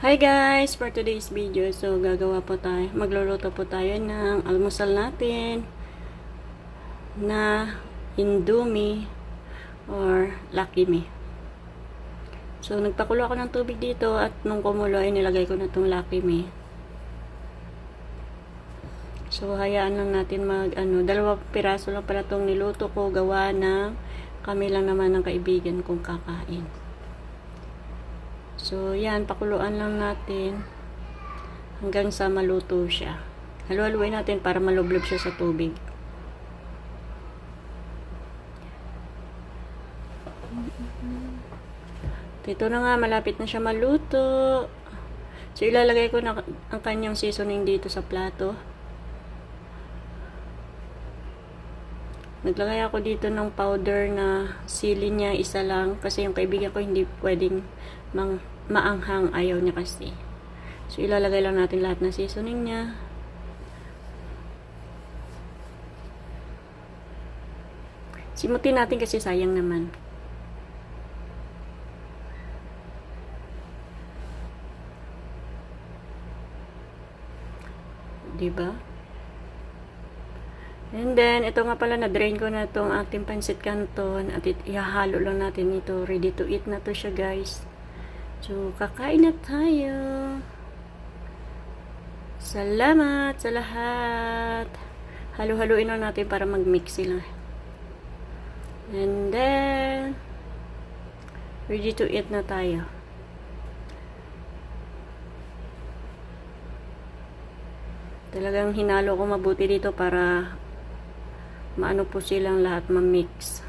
Hi guys! For today's video, magluluto po tayo ng almusal natin na Indomie or Lucky Me. So, nagpakulo ako ng tubig dito at nung kumulo ay nilagay ko na itong Lucky Me. So, hayaan lang natin dalawang piraso lang pala itong niluto ko, gawa ng kami lang naman ng kaibigan kong kakain. So, yan, pakuluan lang natin hanggang sa maluto siya. Halu-haluin natin para malublob siya sa tubig. Ito na nga, malapit na siya maluto. So, ilalagay ko na ang kanyang seasoning dito sa plato. Naglagay ako dito ng powder na sili niya, isa lang. Kasi yung kaibigan ko hindi pwedeng maanghang, ayaw niya kasi. So, ilalagay lang natin lahat ng seasoning niya. Simutin natin kasi sayang naman. Diba? And then, ito nga pala, na-drain ko na itong ating pancit canton at ihahalo lang natin ito. Ready to eat na to siya, guys. So, kakain na tayo. Salamat sa lahat. Halo-haluin na natin para mag-mix sila. And then, ready to eat na tayo. Talagang hinalo ko mabuti dito para maano po silang lahat ma-mix.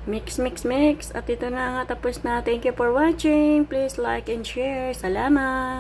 Mix, mix, mix. At ito na nga, tapos na. Thank you for watching. Please like and share. Salamat!